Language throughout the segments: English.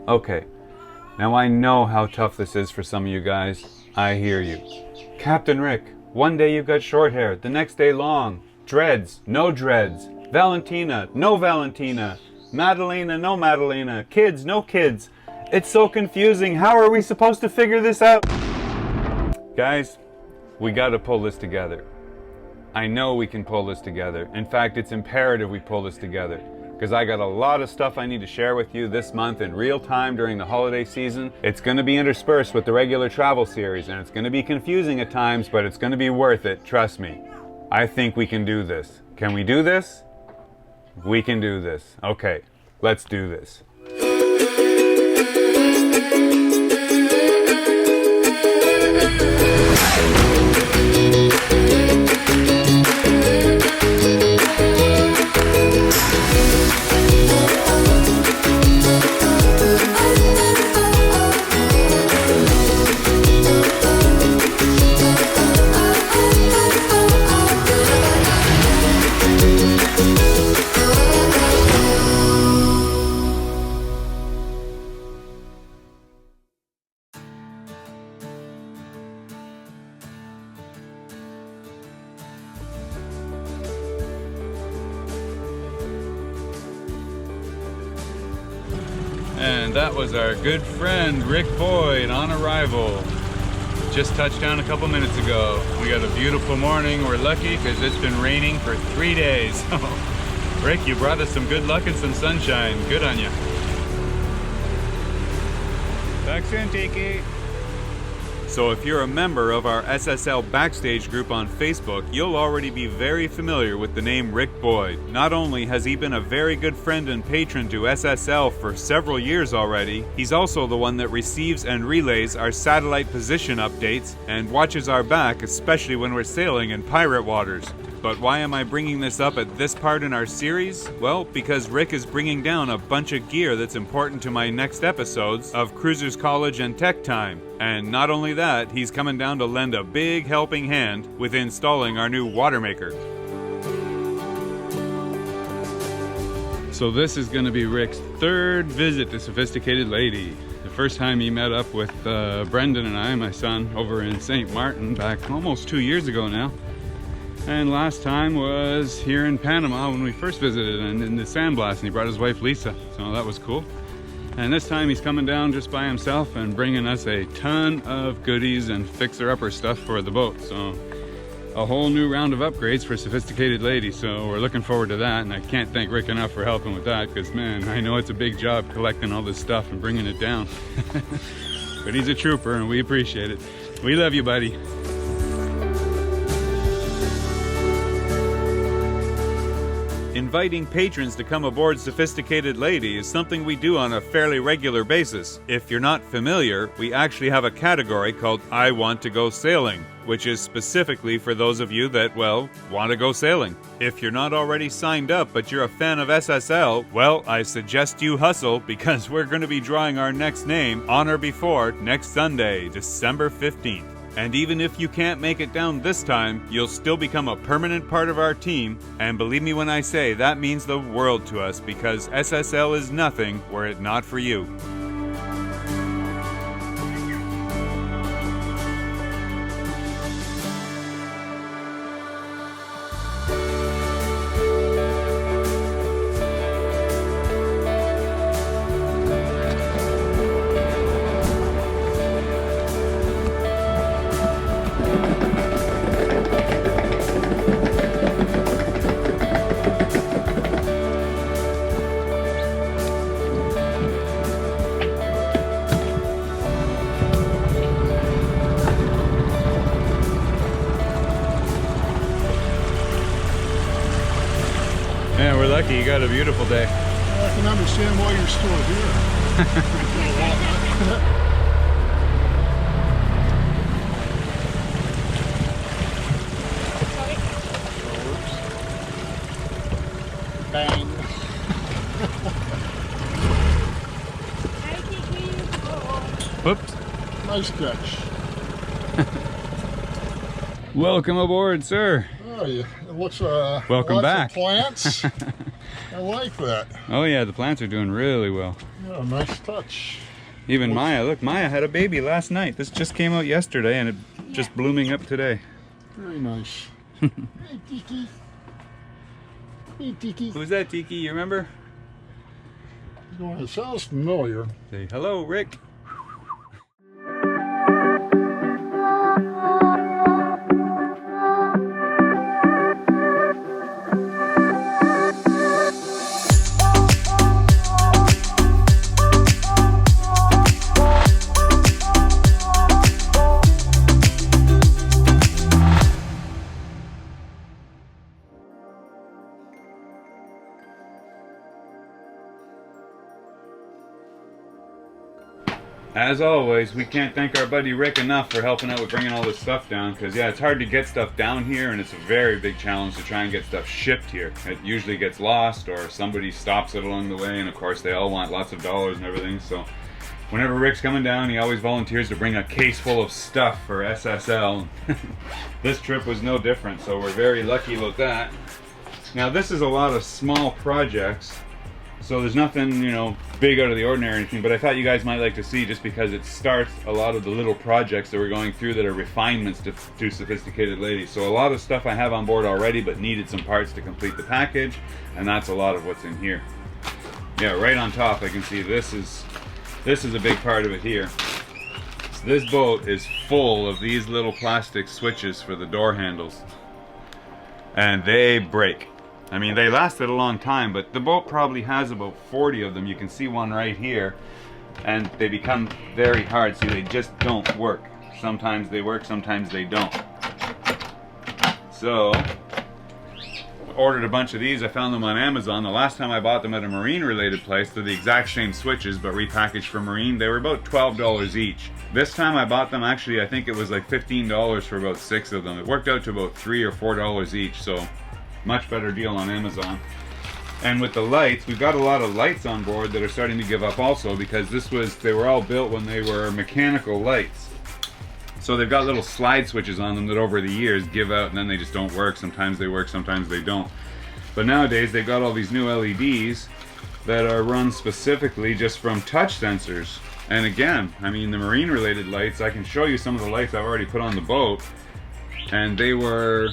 Okay, now I know how tough this is for some of you guys. I hear you. Captain Rick, one day you've got short hair, the next day long. Dreads, no dreads. Valentina, no Valentina. Madalena, no Madalena. Kids, no kids. It's so confusing. How are we supposed to figure this out? Guys, we gotta pull this together. I know we can pull this together. In fact, it's imperative we pull this together, because I got a lot of stuff I need to share with you this month in real time during the holiday season. It's going to be interspersed with the regular travel series, and it's going to be confusing at times, but it's going to be worth it, trust me. I think we can do this. Can we do this? We can do this. Okay, let's do this. And that was our good friend Rick Boyd on arrival. Just touched down a couple minutes ago. We got a beautiful morning. We're lucky because it's been raining for 3 days. Rick, you brought us some good luck and some sunshine. Good on you. Back soon, Tiki. So if you're a member of our SSL Backstage group on Facebook, you'll already be very familiar with the name Rick Boyd. Not only has he been a very good friend and patron to SSL for several years already, he's also the one that receives and relays our satellite position updates and watches our back, especially when we're sailing in pirate waters. But why am I bringing this up at this part in our series? Well, because Rick is bringing down a bunch of gear that's important to my next episodes of Cruisers College and Tech Time. And not only that, he's coming down to lend a big helping hand with installing our new Watermaker. So this is going to be Rick's third visit to Sophisticated Lady. The first time he met up with Brendan and I, my son, over in St. Martin back almost 2 years ago now. And last time was here in Panama when we first visited and in the sandblast, and he brought his wife Lisa, so that was cool. And this time he's coming down just by himself and bringing us a ton of goodies and fixer-upper stuff for the boat. So a whole new round of upgrades for Sophisticated Lady, so we're looking forward to that. And I can't thank Rick enough for helping with that, because man, I know it's a big job collecting all this stuff and bringing it down. But he's a trooper and we appreciate it. We love you, buddy. Inviting patrons to come aboard Sophisticated Lady is something we do on a fairly regular basis. If you're not familiar, we actually have a category called I Want to Go Sailing, which is specifically for those of you that, well, want to go sailing. If you're not already signed up but you're a fan of SSL, well, I suggest you hustle, because we're going to be drawing our next name on or before next Sunday, December 15th. And even if you can't make it down this time, you'll still become a permanent part of our team. And believe me when I say that means the world to us, because SSL is nothing were it not for you. Man, we're lucky you got a beautiful day. I can understand why you're still here. Bang. Whoops. Nice catch. Welcome aboard, sir. Oh, yeah. It looks welcome lots back. of plants. I like that. Oh yeah, the plants are doing really well. Yeah, nice touch. Even Maya, look, Maya had a baby last night. This just came out yesterday and it just blooming up today. Very nice. Hey, Tiki. Hey, Tiki. Who's that, Tiki? You remember? It sounds familiar. Say hello, Rick. As always, we can't thank our buddy Rick enough for helping out with bringing all this stuff down, because yeah, it's hard to get stuff down here and it's a very big challenge to try and get stuff shipped here. It usually gets lost or somebody stops it along the way, and of course they all want lots of dollars and everything, so whenever Rick's coming down, he always volunteers to bring a case full of stuff for SSL. This trip was no different, so we're very lucky about that. Now this is a lot of small projects, so there's nothing, you know, big out of the ordinary or anything, but I thought you guys might like to see, just because it starts a lot of the little projects that we're going through that are refinements to sophisticated ladies. So a lot of stuff I have on board already, but needed some parts to complete the package, and that's a lot of what's in here. Yeah, right on top I can see this is a big part of it here. So this boat is full of these little plastic switches for the door handles, and they break. I mean, they lasted a long time, but the boat probably has about 40 of them. You can see one right here, and they become very hard. See, they just don't work. Sometimes they work, sometimes they don't. So, ordered a bunch of these. I found them on Amazon. The last time I bought them at a marine-related place, they're the exact same switches, but repackaged for marine. They were about $12 each. This time I bought them, actually, I think it was like $15 for about 6 of them. It worked out to about $3 or $4 each, so much better deal on Amazon. And with the lights, we've got a lot of lights on board that are starting to give up also, because they were all built when they were mechanical lights. So they've got little slide switches on them that over the years give out and then they just don't work. Sometimes they work, sometimes they don't. But nowadays they've got all these new LEDs that are run specifically just from touch sensors. And again, I mean, the marine related lights, I can show you some of the lights I've already put on the boat, and they were,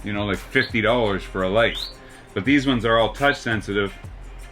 you know, like $50 for a light. But these ones are all touch sensitive.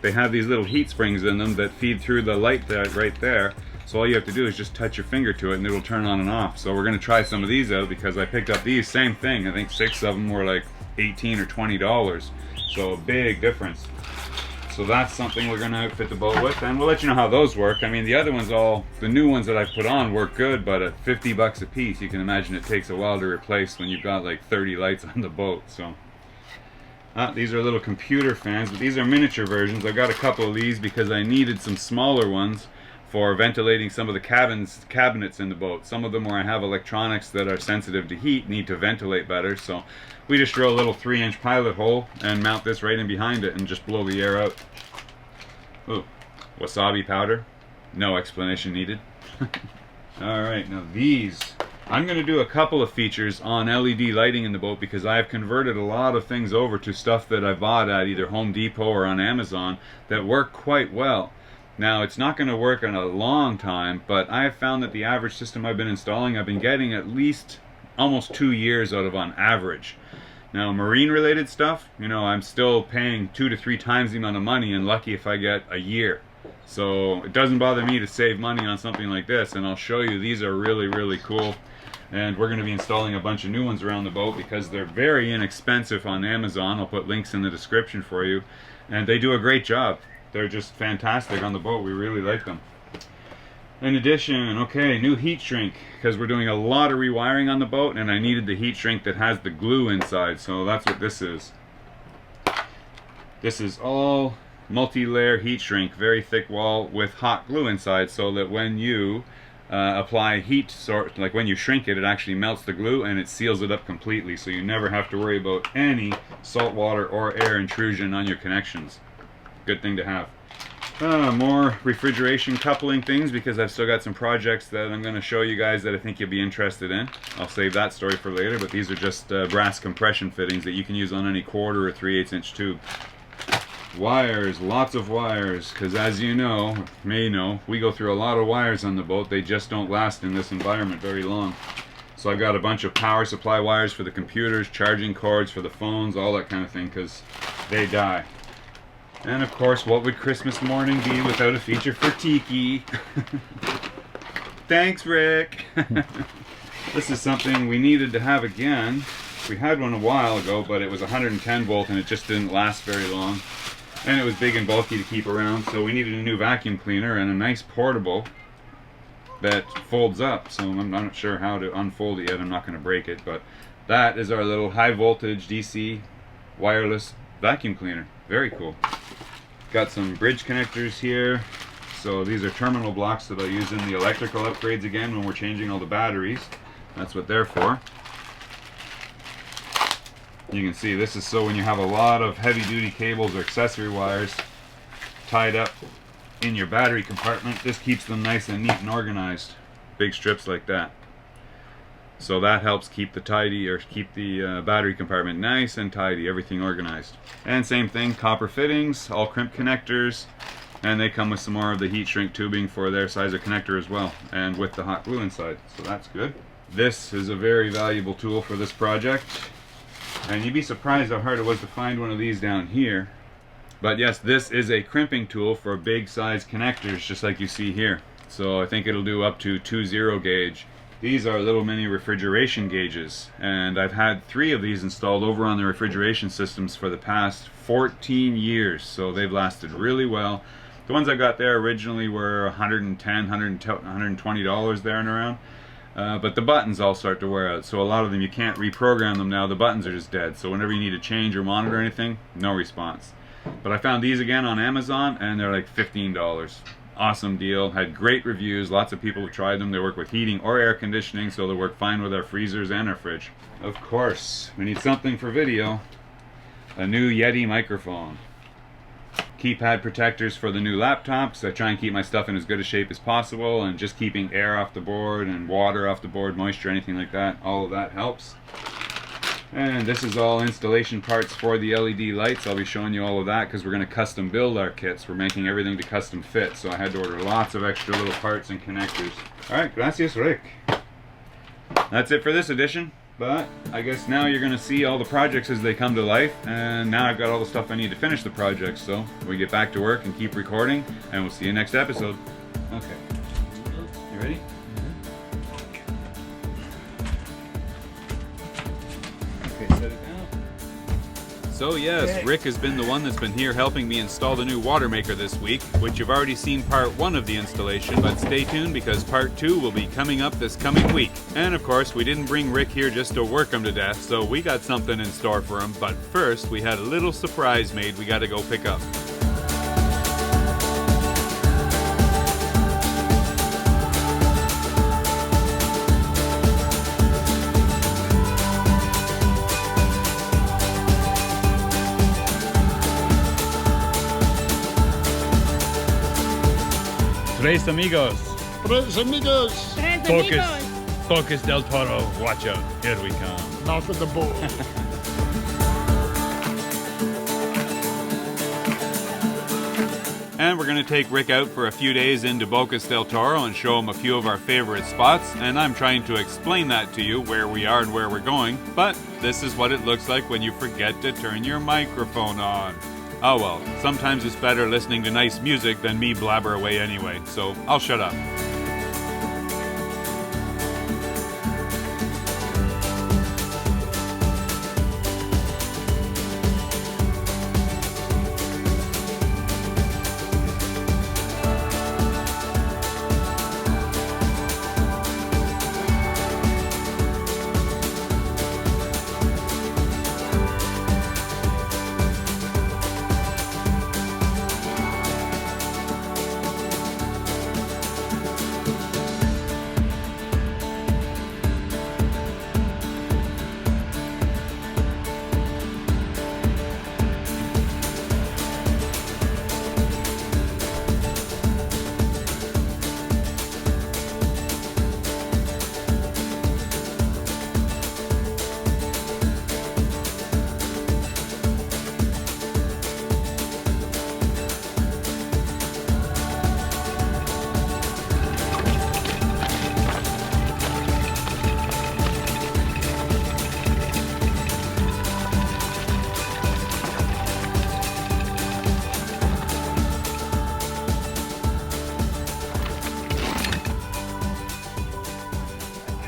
They have these little heat springs in them that feed through the light right there. So all you have to do is just touch your finger to it and it'll turn on and off. So we're gonna try some of these out, because I picked up these, same thing. I think 6 of them were like $18 or $20. So a big difference. So that's something we're gonna outfit the boat with, and we'll let you know how those work. I mean, the other ones, the new ones that I've put on work good, but at 50 bucks a piece, you can imagine it takes a while to replace when you've got like 30 lights on the boat. So these are little computer fans, but these are miniature versions. I've got a couple of these because I needed some smaller ones for ventilating some of the cabinets in the boat. Some of them where I have electronics that are sensitive to heat need to ventilate better, so we just drill a little 3-inch pilot hole and mount this right in behind it and just blow the air out. Ooh, wasabi powder, no explanation needed. Alright, now these, I'm going to do a couple of features on LED lighting in the boat, because I've converted a lot of things over to stuff that I bought at either Home Depot or on Amazon that work quite well. Now, it's not going to work in a long time, but I have found that the average system I've been installing, I've been getting at least almost 2 years out of on average. Now, marine related stuff, you know, I'm still paying 2 to 3 times the amount of money, and lucky if I get a year. So it doesn't bother me to save money on something like this, and I'll show you, these are really, really cool. And we're going to be installing a bunch of new ones around the boat because they're very inexpensive on Amazon. I'll put links in the description for you. And they do a great job. They're just fantastic on the boat. We really like them. In addition, okay, new heat shrink, because we're doing a lot of rewiring on the boat, and I needed the heat shrink that has the glue inside, so that's what this is. This is all multi-layer heat shrink, very thick wall with hot glue inside, so that when you apply heat, like when you shrink it, it actually melts the glue and it seals it up completely, so you never have to worry about any salt water or air intrusion on your connections. Good thing to have. More refrigeration coupling things, because I've still got some projects that I'm going to show you guys that I think you'll be interested in. I'll save that story for later, but these are just brass compression fittings that you can use on any 1/4 or 3/8 inch tube. Wires, lots of wires, because as you know, may know, we go through a lot of wires on the boat. They just don't last in this environment very long. So I've got a bunch of power supply wires for the computers, charging cords for the phones, all that kind of thing, because they die. And of course, what would Christmas morning be without a feature for Tiki? Thanks, Rick! This is something we needed to have again. We had one a while ago, but it was 110 volt and it just didn't last very long. And it was big and bulky to keep around, so we needed a new vacuum cleaner and a nice portable that folds up. So I'm not sure how to unfold it yet. I'm not going to break it, but that is our little high voltage DC wireless vacuum cleaner. Very cool. Got some bridge connectors here. So these are terminal blocks that I'll use in the electrical upgrades again when we're changing all the batteries. That's what they're for. You can see this is so when you have a lot of heavy duty cables or accessory wires tied up in your battery compartment, this keeps them nice and neat and organized. Big strips like that. So that helps keep the battery compartment nice and tidy, everything organized. And same thing, copper fittings, all crimp connectors, and they come with some more of the heat shrink tubing for their size of connector as well, and with the hot glue inside, so that's good. This is a very valuable tool for this project. And you'd be surprised how hard it was to find one of these down here. But yes, this is a crimping tool for big size connectors, just like you see here. So I think it'll do up to 2.0 gauge. These are little mini refrigeration gauges, and I've had 3 of these installed over on the refrigeration systems for the past 14 years, so they've lasted really well. The ones I got there originally were $110, $120 there and around. But the buttons all start to wear out, so a lot of them you can't reprogram them now. The buttons are just dead, so whenever you need to change or monitor anything, no response. But I found these again on Amazon and they're like $15. Awesome deal, had great reviews, lots of people have tried them. They work with heating or air conditioning, so they work fine with our freezers and our fridge. Of course, we need something for video. A new Yeti microphone. Keypad protectors for the new laptops. I try and keep my stuff in as good a shape as possible, and just keeping air off the board and water off the board, moisture, anything like that, all of that helps. And this is all installation parts for the LED lights. I'll be showing you all of that because we're going to custom build our kits. We're making everything to custom fit, so I had to order lots of extra little parts and connectors. Alright, gracias Rick. That's it for this edition. But I guess now you're going to see all the projects as they come to life, and now I've got all the stuff I need to finish the project, so we get back to work and keep recording, and we'll see you next episode. Okay. You ready? Okay, set it down. So yes, Rick has been the one that's been here helping me install the new Watermaker this week, which you've already seen part 1 of the installation, but stay tuned because part 2 will be coming up this coming week. And of course, we didn't bring Rick here just to work him to death, so we got something in store for him, but first we had a little surprise made we gotta go pick up. Tres amigos. Tres amigos. Bocas del Toro. Watch out. Here we come. Mouth of the bull. And we're going to take Rick out for a few days into Bocas del Toro and show him a few of our favorite spots, and I'm trying to explain that to you, where we are and where we're going, but this is what it looks like when you forget to turn your microphone on. Oh well, sometimes it's better listening to nice music than me blabber away anyway, so I'll shut up.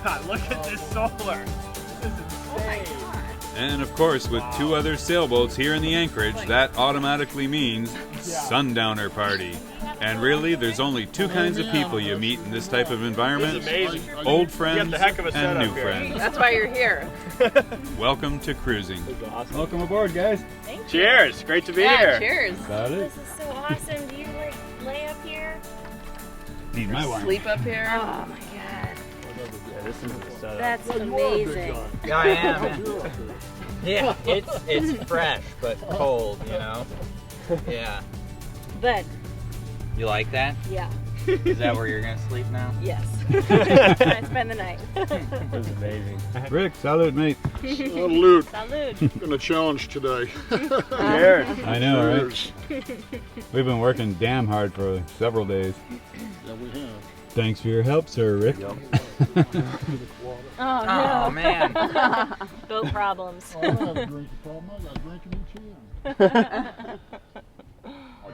God, look at this solar. This is insane. And of course, with 2 other sailboats here in the anchorage, that automatically means sundowner party. And really, there's only 2 kinds of people you meet in this type of environment. This is amazing. Old friends a heck of a and setup new here. friends. That's why you're here. Welcome to cruising. Awesome. Welcome aboard, guys. Thank you. Cheers. Great to be Yeah, here. cheers. Got it. This is so awesome. Do you like lay up here? Need my wine. Sleep up here. Oh my god. Yeah, this is the setup. That's amazing. Yeah, I am. Yeah, it's fresh but cold, you know. Yeah. But You like that? yeah, Is that where you're gonna sleep now? yes. I spend the night. This is amazing. Rick, salute, mate. Salute. Salud. Gonna challenge today. Cheers. I know, right? Cheers. We've been working damn hard for several days. Yeah, we have. Thanks for your help, sir, Rick. Oh Oh no. man. Boat problems. I don't have a drinking problem. I got drinking each end.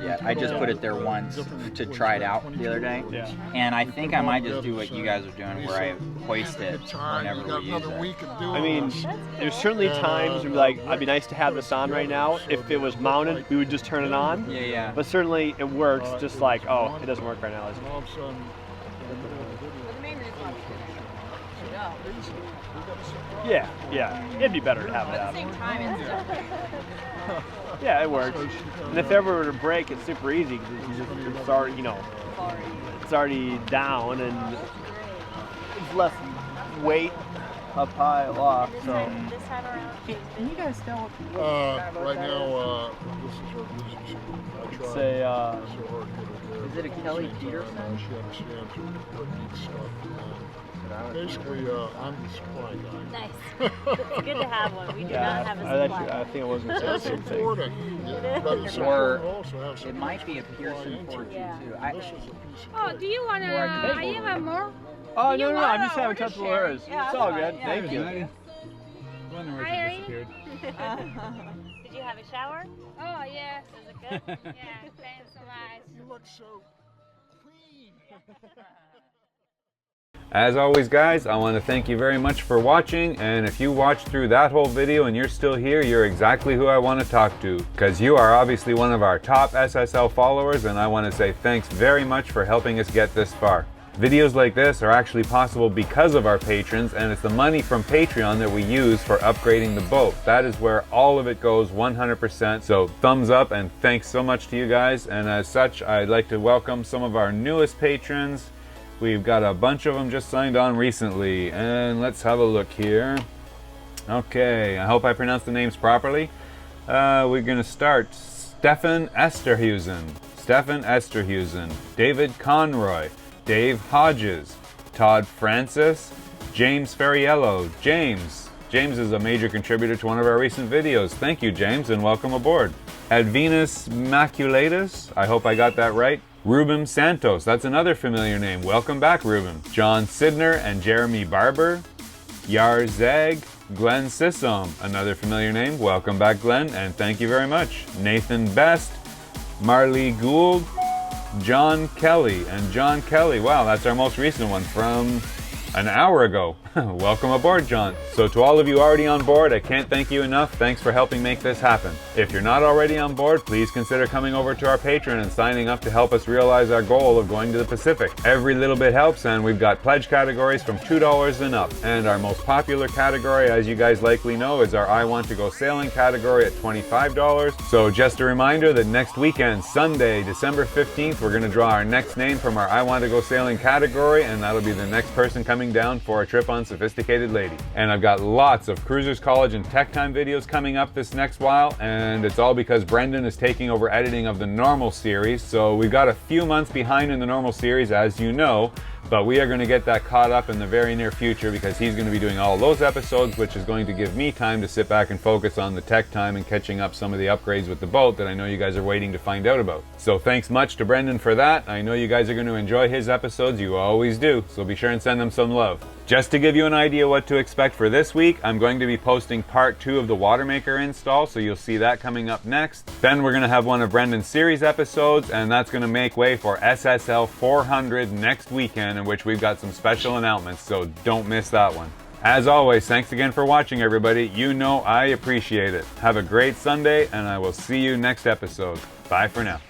Yeah, I just put it there once to try it out the other day. Yeah. And I think I might just do what you guys are doing where I hoist it whenever we use it. I mean, there's certainly times where like, I'd be nice to have this on right now. If it was mounted, we would just turn it on. Yeah, yeah. But certainly it works, just like, oh, it doesn't work right now. All of a sudden, Yeah, yeah. It'd be better to have it At out. the same time, it's Yeah, it works. And if ever were to break, it's super easy because it's already, you know, it's already down and it's less weight up high aloft. So This time around. And you guys still. right now, this is her business. I try. say, Is it a Kelly Peterson? She understands her needs stuff. Basically, I'm the supply guy. Nice. It's good to have one. We do not have a I supply. think I was going to say the That's same thing. important. But it's Or important also to have some It might be a Pearson 42 Yeah. too. This is a piece of Oh, do you want to? Or You have more? Oh, You no, want I'm just it, having we're just touchable sharing. hers. Yeah, It's that's all fine. good. Yeah. Thank you. Wonder where Hi, she Irene. disappeared. Did you have a shower? Oh, yes. Was it good? Yeah, thanks so much. You look so clean. As always, guys, I want to thank you very much for watching, and if you watched through that whole video and you're still here, you're exactly who I want to talk to, because you are obviously one of our top SSL followers, and I want to say thanks very much for helping us get this far. Videos like this are actually possible because of our patrons, and it's the money from Patreon that we use for upgrading the boat. That is where all of it goes 100%. So thumbs up and thanks so much to you guys. And as such, I'd like to welcome some of our newest patrons. We've got a bunch of them just signed on recently, and let's have a look here. Okay, I hope I pronounced the names properly. We're gonna start Stefan Esterhusen, David Conroy, Dave Hodges, Todd Francis, James Ferriello. James is a major contributor to one of our recent videos. Thank you, James, and welcome aboard. Advenus Maculatus, I hope I got that right. Ruben Santos, that's another familiar name. Welcome back, Ruben. John Sidner and Jeremy Barber. Yar Zeg, Glenn Sissom, another familiar name. Welcome back, Glenn, and thank you very much. Nathan Best, Marley Gould, John Kelly, wow, that's our most recent one from an hour ago. Welcome aboard, John. So to all of you already on board, I can't thank you enough. Thanks for helping make this happen. If you're not already on board, please consider coming over to our Patreon and signing up to help us realize our goal of going to the Pacific. Every little bit helps, and we've got pledge categories from $2 and up. And our most popular category, as you guys likely know, is our I Want to Go Sailing category at $25. So just a reminder that next weekend, Sunday, December 15th, we're going to draw our next name from our I Want to Go Sailing category, and that'll be the next person coming down for a trip on Sophisticated Lady. And I've got lots of Cruisers College and Tech Time videos coming up this next while, and it's all because Brendan is taking over editing of the normal series. So we've got a few months behind in the normal series, as you know, but we are going to get that caught up in the very near future because he's going to be doing all those episodes, which is going to give me time to sit back and focus on the tech time and catching up some of the upgrades with the boat that I know you guys are waiting to find out about. So thanks much to Brendan for that. I know you guys are going to enjoy his episodes. You always do. So be sure and send them some love. Just to give you an idea what to expect for this week, I'm going to be posting part 2 of the Watermaker install, so you'll see that coming up next. Then we're going to have one of Brendan's series episodes, and that's going to make way for SSL 400 next weekend, in which we've got some special announcements, so don't miss that one. As always, thanks again for watching, everybody. You know I appreciate it. Have a great Sunday, and I will see you next episode. Bye for now.